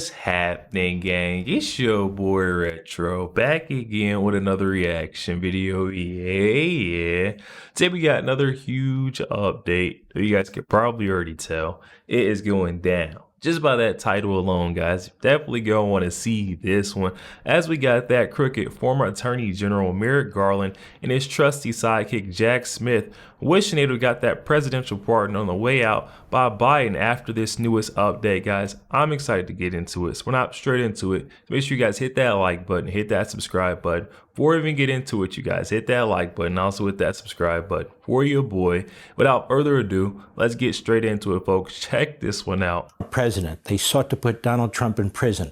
What's happening, gang? It's your boy Retro back again with another reaction video. Yeah. Today we got another huge update. You guys could probably already tell it is going down. Just by that title alone, guys, definitely gonna want to see this one, as we got that crooked former Attorney General Merrick Garland and his trusty sidekick Jack Smith wishing they would have got that presidential pardon on the way out by Biden after this newest update, guys. I'm excited to get into it, so we're not straight into it. Make sure you guys hit that like button, hit that subscribe button. Before we even get into it, you guys hit that like button, also hit that subscribe button for your boy. Without further ado, let's get straight into it, folks. Check this one out. President, they sought to put Donald Trump in prison,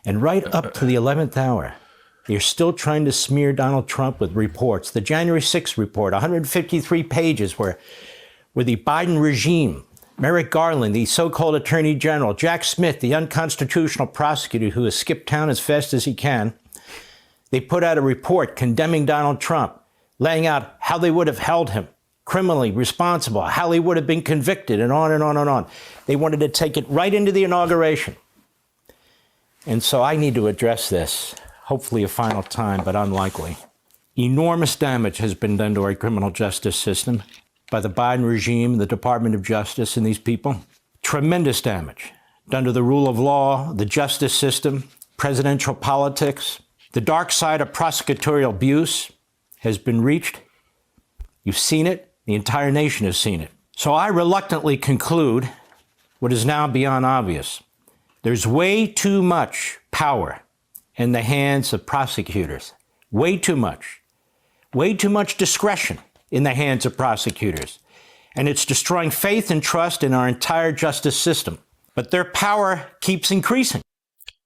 and right up to the 11th hour, they're still trying to smear Donald Trump with reports. The January 6th report, 153 pages, where the Biden regime, Merrick Garland, the so-called Attorney General, Jack Smith, the unconstitutional prosecutor who has skipped town as fast as he can, they put out a report condemning Donald Trump, laying out how they would have held him criminally responsible, how he would have been convicted, and on and on and on. They wanted to take it right into the inauguration. And so I need to address this, hopefully a final time, but unlikely. Enormous damage has been done to our criminal justice system by the Biden regime, the Department of Justice, and these people. Tremendous damage done to the rule of law, the justice system, presidential politics. The dark side of prosecutorial abuse has been reached. You've seen it. The entire nation has seen it. So I reluctantly conclude what is now beyond obvious. There's way too much power in the hands of prosecutors. Way too much. Way too much discretion in the hands of prosecutors. And it's destroying faith and trust in our entire justice system. But their power keeps increasing.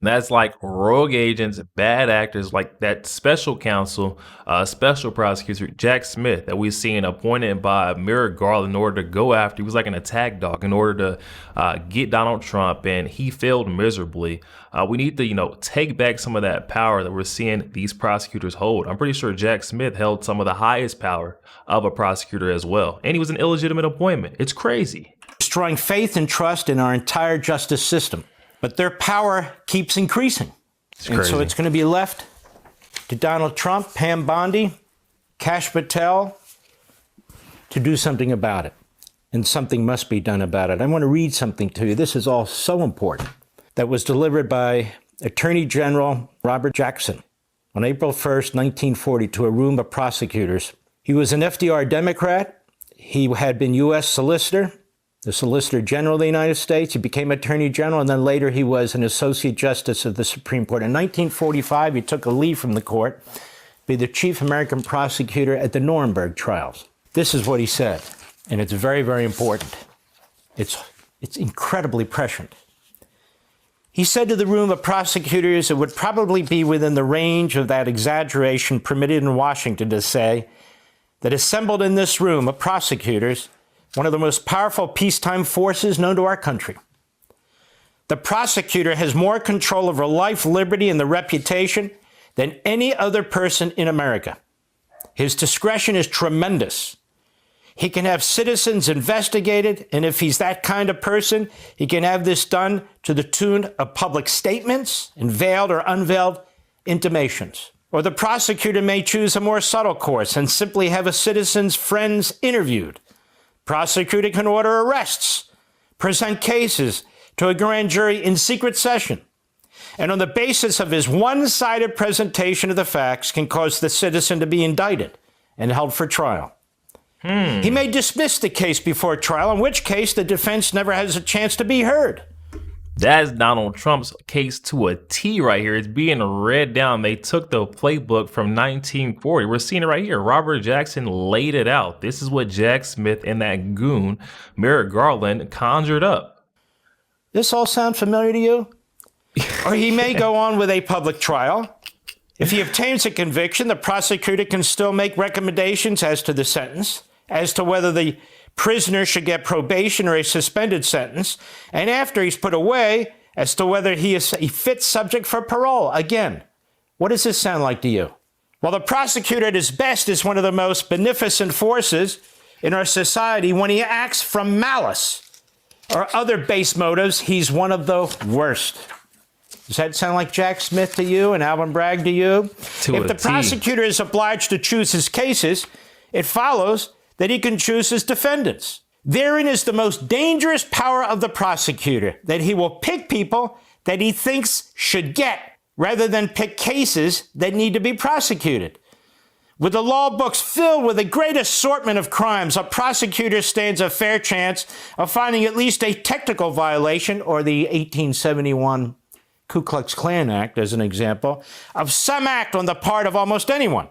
That's like rogue agents, bad actors, like that special counsel, special prosecutor, Jack Smith, that we've seen appointed by Merrick Garland in order to go after. He was like an attack dog in order to get Donald Trump, and he failed miserably. We need to, take back some of that power that we're seeing these prosecutors hold. I'm pretty sure Jack Smith held some of the highest power of a prosecutor as well. And he was an illegitimate appointment. It's crazy. Destroying faith and trust in our entire justice system. But their power keeps increasing. And so it's going to be left to Donald Trump, Pam Bondi, Kash Patel to do something about it. And something must be done about it. I want to read something to you. This is all so important. That was delivered by Attorney General Robert Jackson on April 1st, 1940, to a room of prosecutors. He was an FDR Democrat. He had been U.S. Solicitor, the Solicitor General of the United States. He became Attorney General, and then later he was an Associate Justice of the Supreme Court. In 1945, he took a leave from the court to be the chief American prosecutor at the Nuremberg trials. This is what he said, and it's very, very important. It's incredibly prescient. He said to the room of prosecutors, it would probably be within the range of that exaggeration permitted in Washington to say that assembled in this room of prosecutors, one of the most powerful peacetime forces known to our country. The prosecutor has more control over life, liberty, and the reputation than any other person in America. His discretion is tremendous. He can have citizens investigated, and if he's that kind of person, he can have this done to the tune of public statements and veiled or unveiled intimations. Or the prosecutor may choose a more subtle course and simply have a citizen's friends interviewed. Prosecutor can order arrests, present cases to a grand jury in secret session, and on the basis of his one-sided presentation of the facts can cause the citizen to be indicted and held for trial. He may dismiss the case before trial, in which case the defense never has a chance to be heard. That's Donald Trump's case to a T right here. It's being read down. They took the playbook from 1940. We're seeing it right here. Robert Jackson laid it out. This is what Jack Smith and that goon, Merrick Garland, conjured up. This all sound familiar to you? Or he may go on with a public trial. If he obtains a conviction, the prosecutor can still make recommendations as to the sentence, as to whether the prisoner should get probation or a suspended sentence, and after he's put away, as to whether he is a fit subject for parole. Again, what does this sound like to you? Well, the prosecutor at his best is one of the most beneficent forces in our society. When he acts from malice or other base motives, he's one of the worst. Does that sound like Jack Smith to you and Alvin Bragg to you? If the prosecutor is obliged to choose his cases, it follows that he can choose his defendants. Therein is the most dangerous power of the prosecutor, that he will pick people that he thinks should get, rather than pick cases that need to be prosecuted. With the law books filled with a great assortment of crimes, a prosecutor stands a fair chance of finding at least a technical violation, or the 1871 Ku Klux Klan Act, as an example, of some act on the part of almost anyone.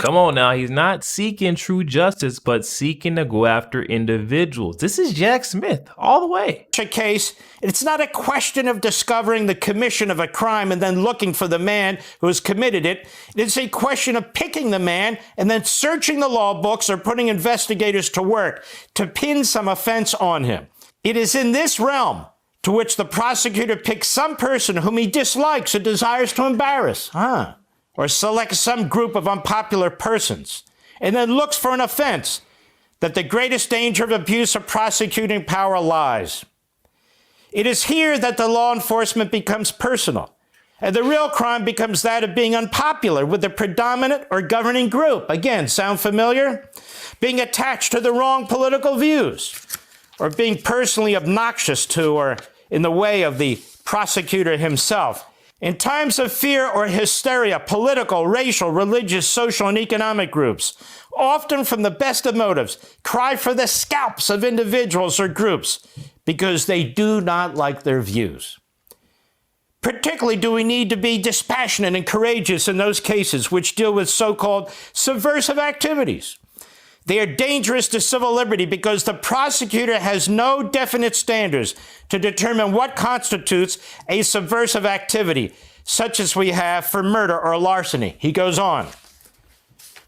Come on now, he's not seeking true justice, but seeking to go after individuals. This is Jack Smith all the way. In a case, it's not a question of discovering the commission of a crime and then looking for the man who has committed it. It's a question of picking the man and then searching the law books or putting investigators to work to pin some offense on him. It is in this realm to which the prosecutor picks some person whom he dislikes or desires to embarrass. Or selects some group of unpopular persons, and then looks for an offense, that the greatest danger of abuse of prosecuting power lies. It is here that the law enforcement becomes personal, and the real crime becomes that of being unpopular with the predominant or governing group. Again, sound familiar? Being attached to the wrong political views, or being personally obnoxious to or in the way of the prosecutor himself. In times of fear or hysteria, political, racial, religious, social, and economic groups, often from the best of motives, cry for the scalps of individuals or groups because they do not like their views. Particularly do we need to be dispassionate and courageous in those cases which deal with so-called subversive activities. They are dangerous to civil liberty because the prosecutor has no definite standards to determine what constitutes a subversive activity, such as we have for murder or larceny. He goes on.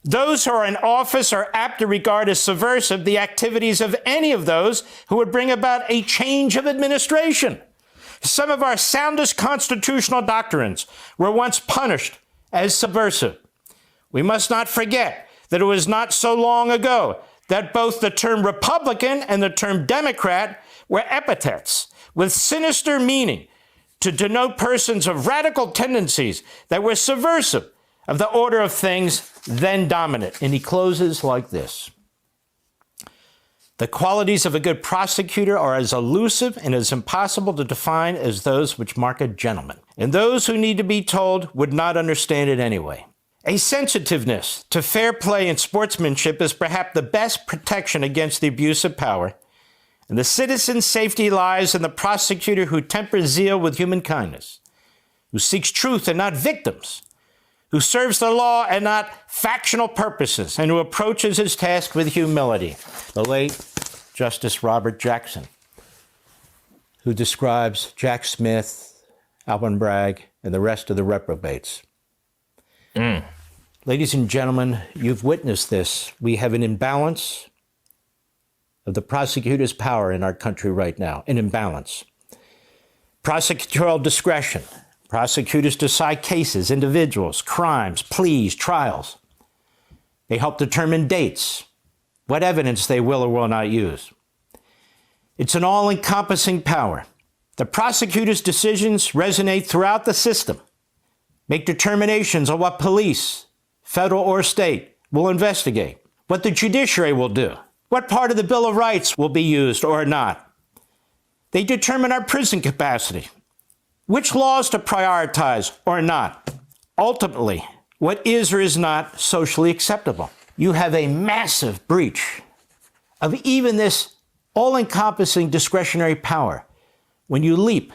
Those who are in office are apt to regard as subversive the activities of any of those who would bring about a change of administration. Some of our soundest constitutional doctrines were once punished as subversive. We must not forget that it was not so long ago that both the term Republican and the term Democrat were epithets with sinister meaning to denote persons of radical tendencies that were subversive of the order of things then dominant. And he closes like this. The qualities of a good prosecutor are as elusive and as impossible to define as those which mark a gentleman. And those who need to be told would not understand it anyway. A sensitiveness to fair play and sportsmanship is perhaps the best protection against the abuse of power, and the citizen's safety lies in the prosecutor who tempers zeal with human kindness, who seeks truth and not victims, who serves the law and not factional purposes, and who approaches his task with humility. The late Justice Robert Jackson, who describes Jack Smith, Alvin Bragg, and the rest of the reprobates. Ladies and gentlemen, you've witnessed this. We have an imbalance of the prosecutor's power in our country right now, an imbalance. Prosecutorial discretion. Prosecutors decide cases, individuals, crimes, pleas, trials. They help determine dates, what evidence they will or will not use. It's an all-encompassing power. The prosecutor's decisions resonate throughout the system. Make determinations on what police, federal or state, will investigate, what the judiciary will do, what part of the Bill of Rights will be used or not. They determine our prison capacity, which laws to prioritize or not. Ultimately, what is or is not socially acceptable. You have a massive breach of even this all-encompassing discretionary power when you leap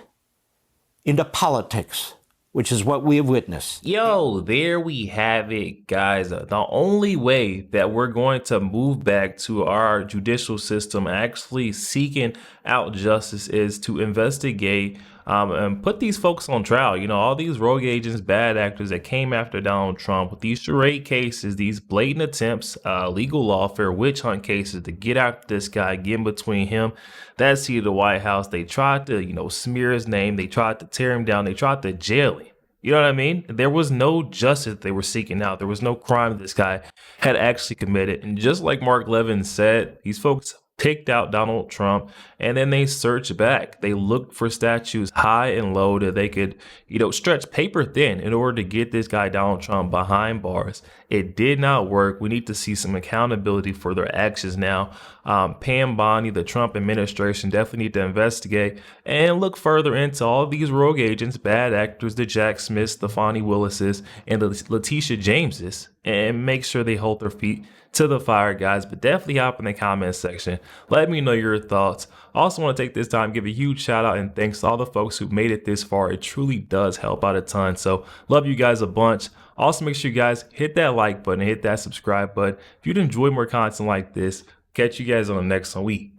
into politics, which is what we have witnessed. Yo, there we have it, guys. The only way that we're going to move back to our judicial system actually seeking out justice is to investigate and put these folks on trial. You know, all these rogue agents, bad actors that came after Donald Trump with these charade cases, these blatant attempts, legal lawfare, witch hunt cases to get after this guy, get in between him, that seat of the White House. They tried to, smear his name. They tried to tear him down. They tried to jail him. You know what I mean? There was no justice they were seeking out. There was no crime this guy had actually committed. And just like Mark Levin said, these folks picked out Donald Trump, and then they searched back. They looked for statues high and low that they could, stretch paper thin in order to get this guy Donald Trump behind bars. It did not work. We need to see some accountability for their actions now. Pam Bondi, the Trump administration, definitely need to investigate and look further into all these rogue agents, bad actors, the Jack Smiths, the Fonnie Willises, and the Letitia Jameses, and make sure they hold their feet to the fire, guys. But definitely hop in the comment section. Let me know your thoughts. Also want to take this time, give a huge shout out and thanks to all the folks who made it this far. It truly does help out a ton. So love you guys a bunch. Also, make sure you guys hit that like button and hit that subscribe button. If you'd enjoy more content like this, catch you guys on the next one. We